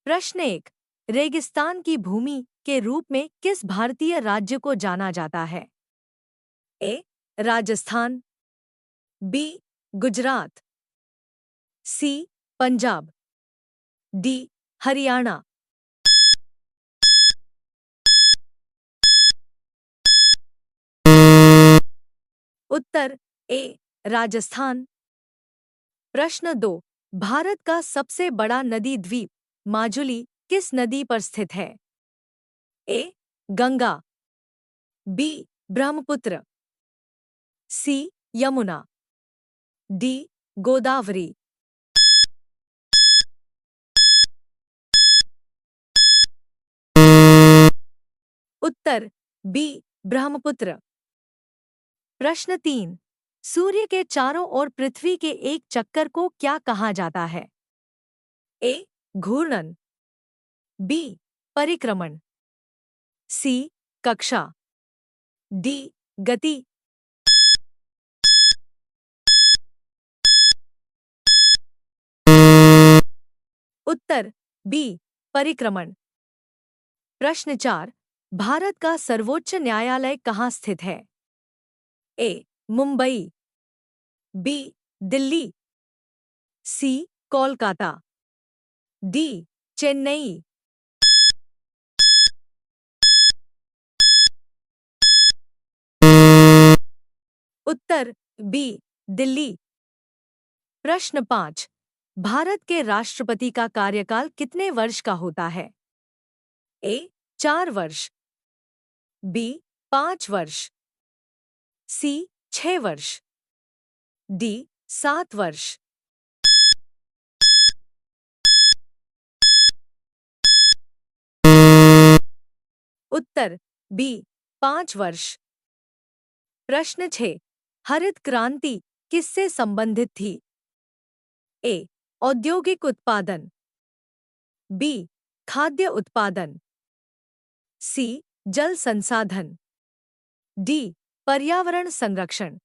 प्रश्न 1। रेगिस्तान की भूमि के रूप में किस भारतीय राज्य को जाना जाता है? ए राजस्थान, बी गुजरात, सी पंजाब, डी हरियाणा। उत्तर ए राजस्थान। प्रश्न 2। भारत का सबसे बड़ा नदी द्वीप माजुली किस नदी पर स्थित है? ए गंगा, बी ब्रह्मपुत्र, सी यमुना, डी गोदावरी। उत्तर बी ब्रह्मपुत्र। प्रश्न 3। सूर्य के चारों ओर पृथ्वी के एक चक्कर को क्या कहा जाता है? ए घूर्णन, बी परिक्रमण, सी कक्षा, डी गति। उत्तर बी परिक्रमण। प्रश्न 4। भारत का सर्वोच्च न्यायालय कहाँ स्थित है? ए मुंबई, बी दिल्ली, सी कोलकाता, डी चेन्नई। उत्तर बी दिल्ली। प्रश्न 5। भारत के राष्ट्रपति का कार्यकाल कितने वर्ष का होता है? ए 4 वर्ष, बी 5 वर्ष, सी 6 वर्ष, डी 7 वर्ष। उत्तर बी 5 वर्ष। प्रश्न 6। हरित क्रांति किससे संबंधित थी? ए औद्योगिक उत्पादन, बी खाद्य उत्पादन, सी जल संसाधन, डी पर्यावरण संरक्षण।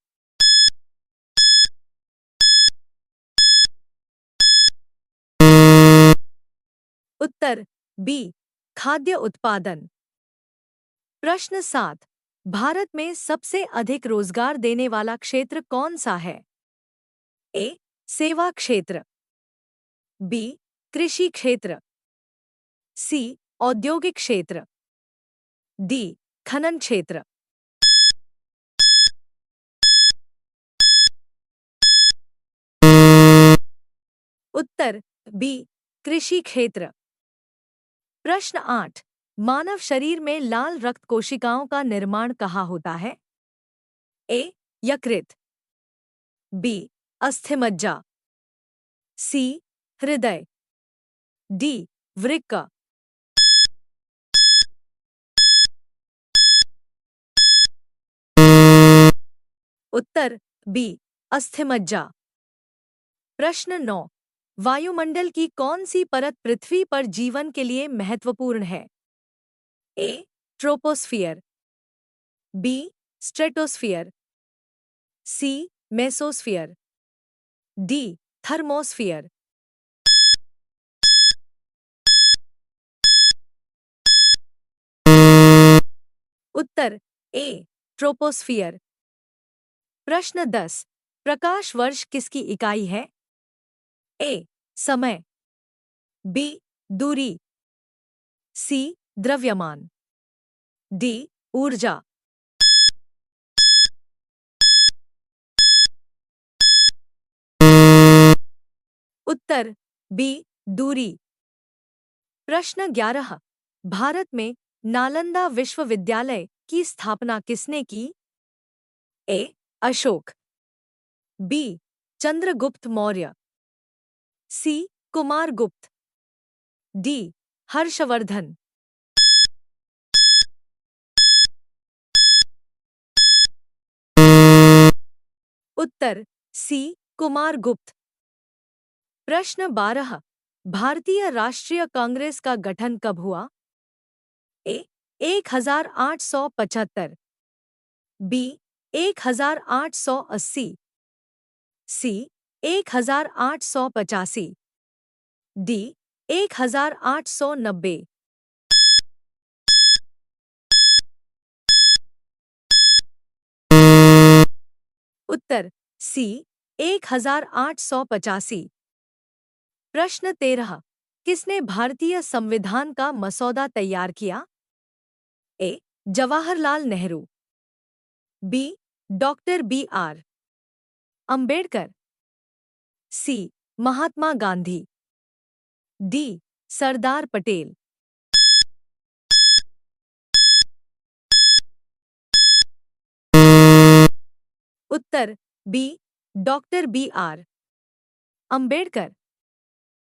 उत्तर बी खाद्य उत्पादन। प्रश्न 7। भारत में सबसे अधिक रोजगार देने वाला क्षेत्र कौन सा है? ए सेवा क्षेत्र, बी कृषि क्षेत्र, सी औद्योगिक क्षेत्र, डी खनन क्षेत्र। उत्तर बी कृषि क्षेत्र। प्रश्न 8। मानव शरीर में लाल रक्त कोशिकाओं का निर्माण कहाँ होता है? ए यकृत, बी अस्थिमज्जा, सी हृदय, डी वृक्क। उत्तर बी अस्थिमज्जा। प्रश्न 9। वायुमंडल की कौन सी परत पृथ्वी पर जीवन के लिए महत्वपूर्ण है? ए ट्रोपोस्फियर, बी स्ट्रेटोस्फियर, सी मेसोस्फियर, डी थर्मोस्फियर। उत्तर ए ट्रोपोस्फियर। प्रश्न 10। प्रकाश वर्ष किसकी इकाई है? ए समय, बी दूरी, सी द्रव्यमान, डी ऊर्जा। उत्तर बी दूरी। प्रश्न 11। भारत में नालंदा विश्वविद्यालय की स्थापना किसने की? ए अशोक, बी चंद्रगुप्त मौर्य, सी कुमारगुप्त, डी हर्षवर्धन। उत्तर सी कुमारगुप्त। प्रश्न 12। भारतीय राष्ट्रीय कांग्रेस का गठन कब हुआ? ए 1875, बी 1880, सी 1885, डी 1890। उत्तर सी 1885। प्रश्न 13। किसने भारतीय संविधान का मसौदा तैयार किया? A Jawaharlal Nehru, B doctor B R Ambedkar, C Mahatma Gandhi, D Sardar Patel. उत्तर B doctor B R Ambedkar.